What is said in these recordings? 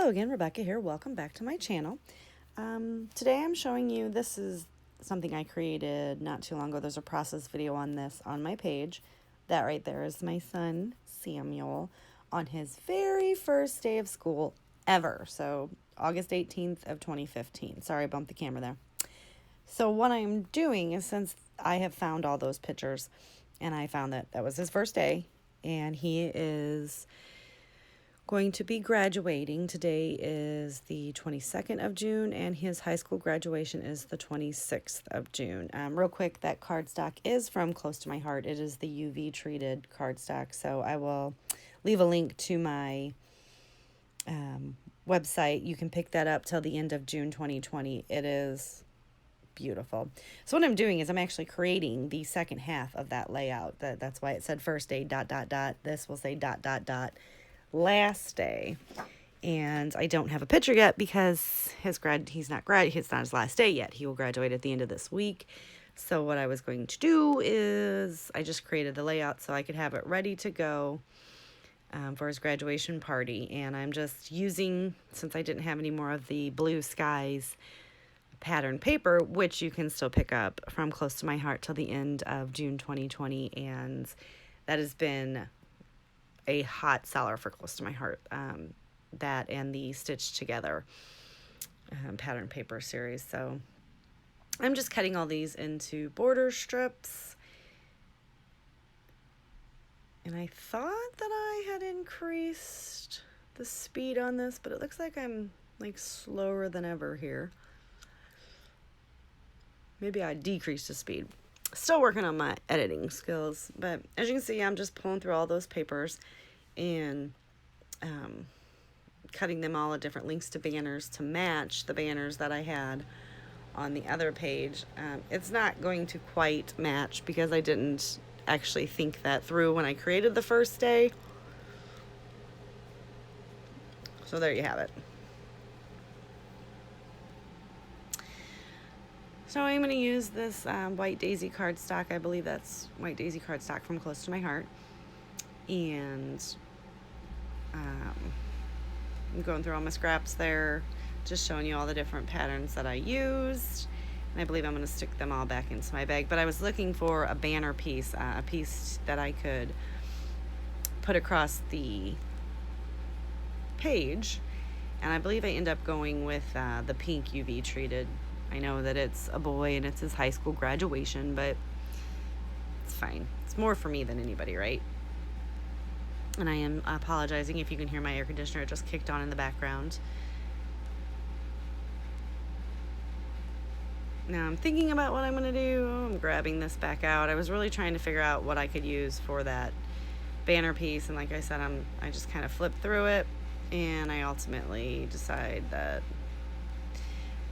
Hello again, Rebecca here. Welcome back to my channel. Today I'm showing you, this is something I created not too long ago. There's a process video on this on my page. That right there is my son, Samuel, on his very first day of school ever. So August 18th of 2015. Sorry, I bumped the camera there. So what I'm doing is, since I have found all those pictures and I found that that was his first day and he is going to be graduating. Today is the 22nd of June and his high school graduation is the 26th of June. Real quick, that cardstock is from Close to My Heart. It is the UV treated cardstock. So I will leave a link to my website. You can pick that up till the end of June 2020. It is beautiful. So what I'm doing is I'm actually creating the second half of that layout. That's why it said first day ... This will say ... last day. And I don't have a picture yet because he's not his last day yet. He will graduate at the end of this week. So what I was going to do is I just created the layout so I could have it ready to go for his graduation party. And I'm just using, since I didn't have any more of the Blue Skies pattern paper, which you can still pick up from Close to My Heart till the end of June 2020, and that has been a hot seller for Close to My Heart. That and the Stitched Together pattern paper series. So I'm just cutting all these into border strips. And I thought that I had increased the speed on this, but it looks like I'm like slower than ever here. Maybe I decreased the speed. Still working on my editing skills, but as you can see, I'm just pulling through all those papers and cutting them all at different lengths to banners to match the banners that I had on the other page. It's not going to quite match because I didn't actually think that through when I created the first day. So there you have it. So I'm going to use this White Daisy cardstock. I believe that's White Daisy cardstock from Close to My Heart. And I'm going through all my scraps there, just showing you all the different patterns that I used. And I believe I'm going to stick them all back into my bag. But I was looking for a banner piece, a piece that I could put across the page. And I believe I end up going with the pink UV treated. I know that it's a boy and it's his high school graduation, but it's fine. It's more for me than anybody, right? And I am apologizing if you can hear my air conditioner. It just kicked on in the background. Now I'm thinking about what I'm going to do. I'm grabbing this back out. I was really trying to figure out what I could use for that banner piece. And like I said, I just kind of flipped through it. And I ultimately decide that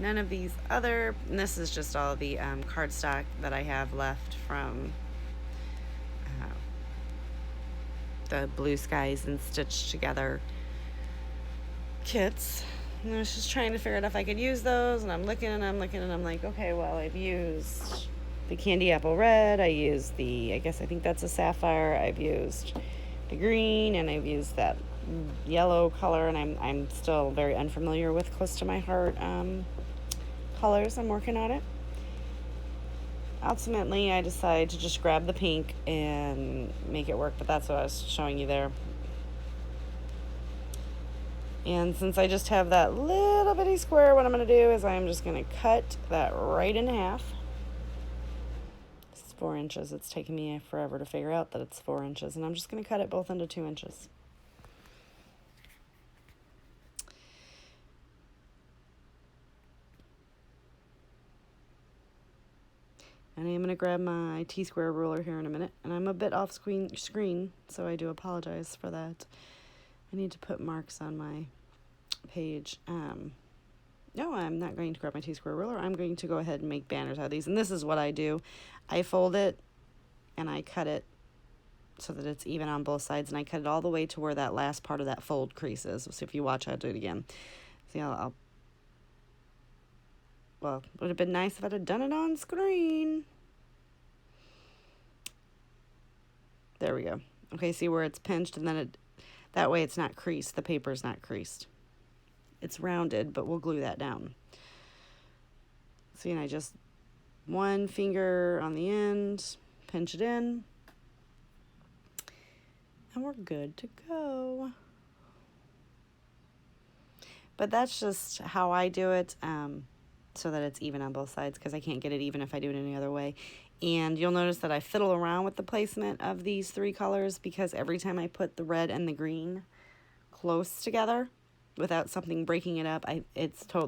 none of these other, and this is just all the cardstock that I have left from the Blue Skies and Stitched Together kits. And I was just trying to figure out if I could use those, and I'm looking and I'm like, okay, well, I've used the Candy Apple Red, I used the, I think that's a sapphire, I've used the green, and I've used that yellow color, and I'm still very unfamiliar with Close to My Heart colors. I'm working on it. Ultimately, I decided to just grab the pink and make it work, but that's what I was showing you there. And since I just have that little bitty square, what I'm going to do is I'm just going to cut that right in half. This is 4 inches. It's taken me forever to figure out that it's 4 inches, and I'm just going to cut it both into 2 inches. And I am going to grab my T-square ruler here in a minute. And I'm a bit off screen, so I do apologize for that. I need to put marks on my page. No, I'm not going to grab my T-square ruler. I'm going to go ahead and make banners out of these. And this is what I do. I fold it and I cut it so that it's even on both sides. And I cut it all the way to where that last part of that fold crease is. So if you watch, I'll do it again. See, well, it would have been nice if I'd have done it on screen. There we go. Okay, see where it's pinched, and then that way it's not creased. The paper's not creased. it's rounded, but we'll glue that down. See, and I just one finger on the end, pinch it in, and we're good to go. But that's just how I do it, so that it's even on both sides, because I can't get it even if I do it any other way. And you'll notice that I fiddle around with the placement of these three colors, because every time I put the red and the green close together without something breaking it up,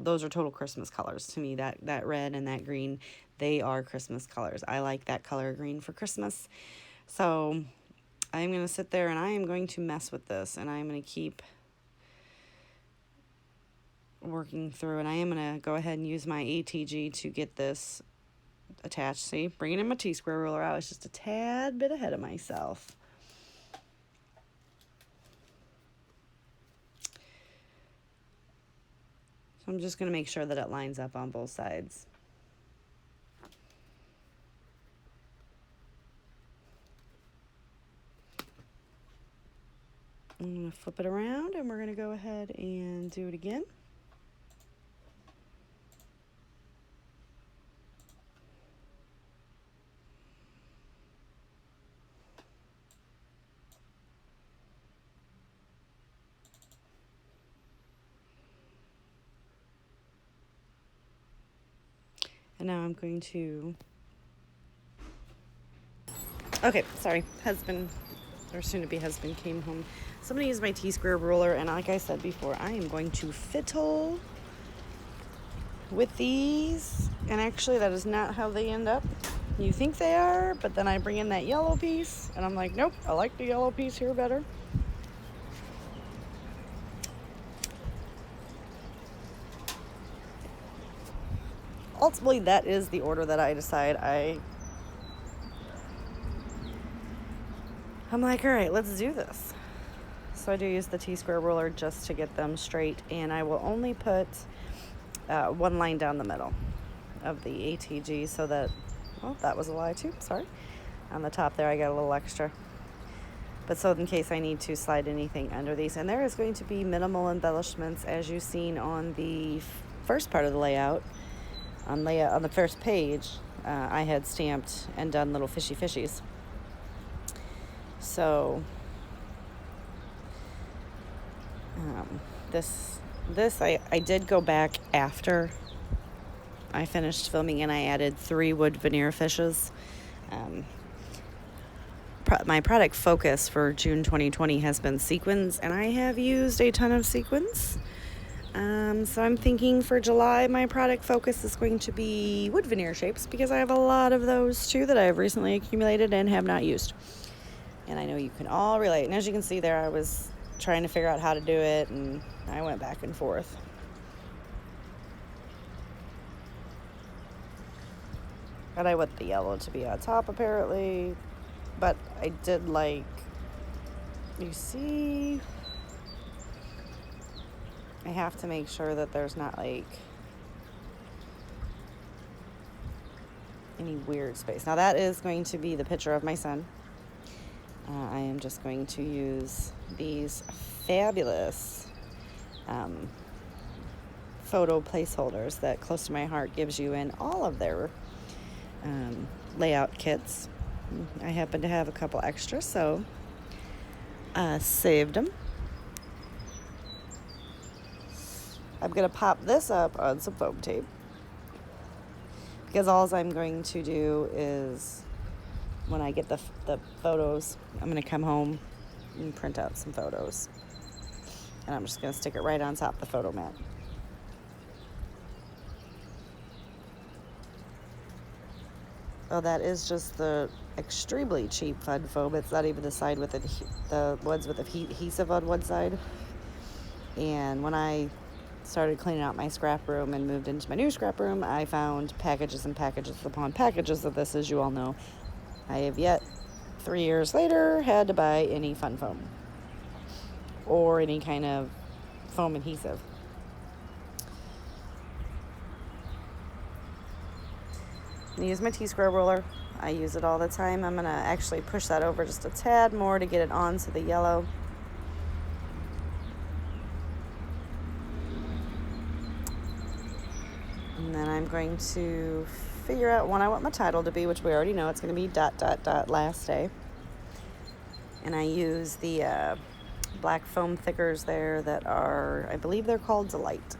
those are total Christmas colors to me. That red and that green, they are Christmas colors. I like that color green for Christmas. So I'm going to sit there and I am going to mess with this, and I'm going to keep working through, and I am going to go ahead and use my ATG to get this attached. See, bringing in my T-square ruler, I was just a tad bit ahead of myself. So I'm just going to make sure that it lines up on both sides. I'm going to flip it around, and we're going to go ahead and do it again. And now I'm going to... Okay, sorry. Husband, or soon-to-be husband, came home. So I'm going to use my T-square ruler, and like I said before, I am going to fiddle with these. And actually, that is not how they end up. You think they are, but then I bring in that yellow piece, and I'm like, nope, I like the yellow piece here better. Ultimately, that is the order that I decide. I'm like, all right, let's do this. So I do use the T-square ruler just to get them straight, and I will only put one line down the middle of the ATG, so that, well, that was a lie too, sorry. On the top there, I got a little extra. But so in case I need to slide anything under these, and there is going to be minimal embellishments, as you've seen on the first part of the layout. On the first page, I had stamped and done little fishies. So this I did go back after I finished filming, and I added 3 wood veneer fishes. My product focus for June 2020 has been sequins, and I have used a ton of sequins. So I'm thinking for July, my product focus is going to be wood veneer shapes, because I have a lot of those too that I've recently accumulated and have not used. And I know you can all relate. And as you can see there, I was trying to figure out how to do it, and I went back and forth. And I want the yellow to be on top apparently, but I did like, you see, I have to make sure that there's not like any weird space. Now that is going to be the picture of my son. I am just going to use these fabulous photo placeholders that Close to My Heart gives you in all of their layout kits. I happen to have a couple extra, so saved them. I'm going to pop this up on some foam tape, because all I'm going to do is, when I get the photos, I'm going to come home and print out some photos. And I'm just going to stick it right on top of the photo mat. Oh, that is just the extremely cheap fun foam. It's not even the side with the ones with adhesive on one side. And when I started cleaning out my scrap room and moved into my new scrap room, I found packages and packages upon packages of this, as you all know. I have yet, 3 years later, had to buy any fun foam or any kind of foam adhesive. I'm going to use my T-square ruler. I use it all the time. I'm going to actually push that over just a tad more to get it onto the yellow. And then I'm going to figure out what I want my title to be, which we already know it's going to be ... last day. And I use the black foam thickers there that are, I believe they're called Delight.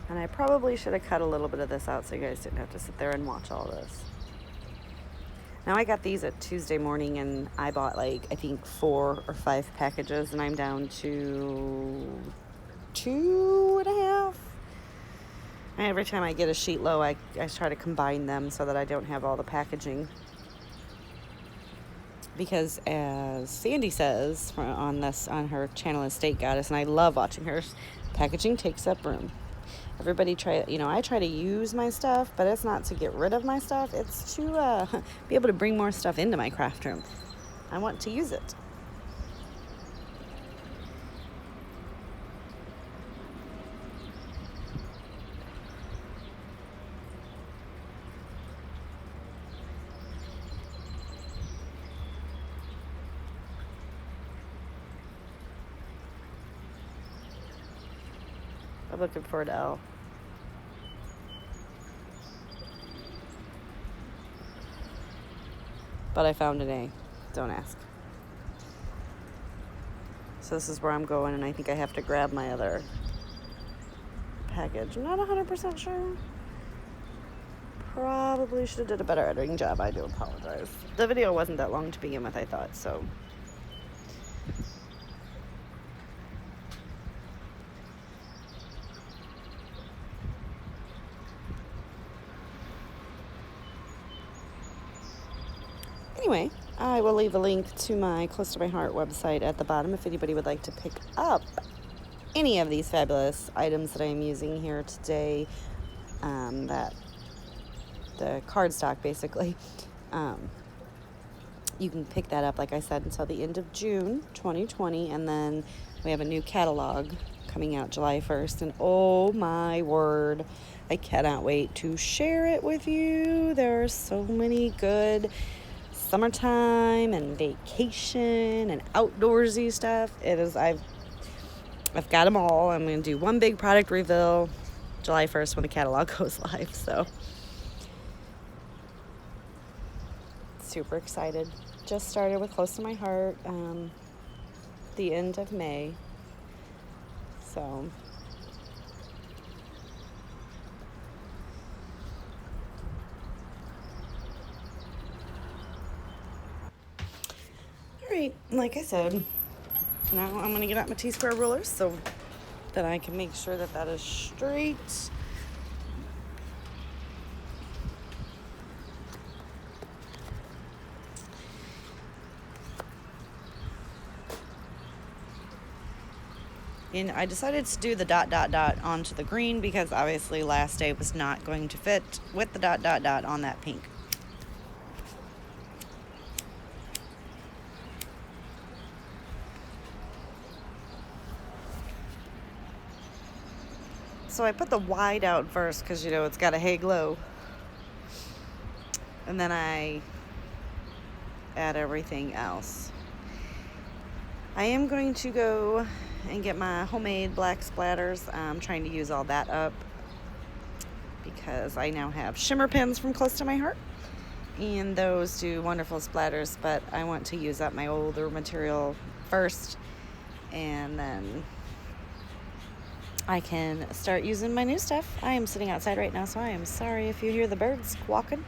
And I probably should have cut a little bit of this out so you guys didn't have to sit there and watch all this. Now I got these at Tuesday morning and I bought I think 4 or 5 packages and I'm down to 2.5. And every time I get a sheet low, I try to combine them so that I don't have all the packaging. Because as Sandy says on her channel Estate Goddess, and I love watching her, packaging takes up room. Everybody I try to use my stuff, but it's not to get rid of my stuff. It's to be able to bring more stuff into my craft room. I want to use it. I'm looking for an L. But I found an A. Don't ask. So this is where I'm going, and I think I have to grab my other package. I'm not 100% sure. Probably should have did a better editing job. I do apologize. The video wasn't that long to begin with, I thought, so... Anyway, I will leave a link to my Close to My Heart website at the bottom if anybody would like to pick up any of these fabulous items that I am using here today. The cardstock, basically. You can pick that up, like I said, until the end of June 2020, and then we have a new catalog coming out July 1st, and oh my word, I cannot wait to share it with you. There are so many good summertime and vacation and outdoorsy stuff. I've got them all. I'm going to do one big product reveal July 1st when the catalog goes live. So super excited. Just started with Close to My Heart the end of May. So alright, like I said, now I'm going to get out my T-square rulers so that I can make sure that that is straight. And I decided to do the ... onto the green because obviously last day was not going to fit with the ... on that pink. So I put the wide out first because, it's got a hay glow. And then I add everything else. I am going to go and get my homemade black splatters. I'm trying to use all that up because I now have shimmer pins from Close to My Heart. And those do wonderful splatters, but I want to use up my older material first. And then I can start using my new stuff. I am sitting outside right now, so I am sorry if you hear the birds squawking.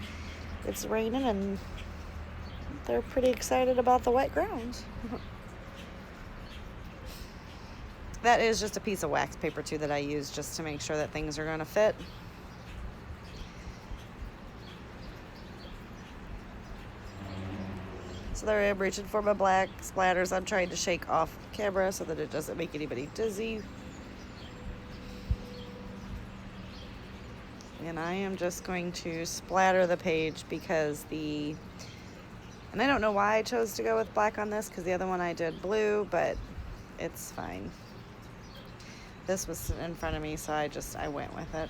It's raining and they're pretty excited about the wet ground. That is just a piece of wax paper too that I use just to make sure that things are going to fit. So there I am reaching for my black splatters. I'm trying to shake off camera so that it doesn't make anybody dizzy. And I am just going to splatter the page because and I don't know why I chose to go with black on this because the other one I did blue, but it's fine. This was in front of me, so I went with it.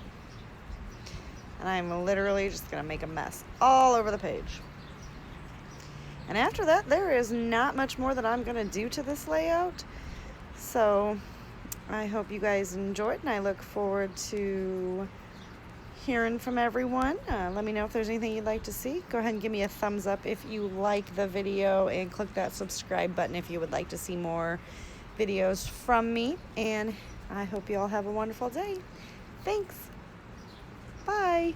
And I'm literally just going to make a mess all over the page. And after that, there is not much more that I'm going to do to this layout. So I hope you guys enjoyed, and I look forward to hearing from everyone. Let me know if there's anything you'd like to see. Go ahead and give me a thumbs up if you like the video, and click that subscribe button if you would like to see more videos from me. And I hope you all have a wonderful day. Thanks. Bye.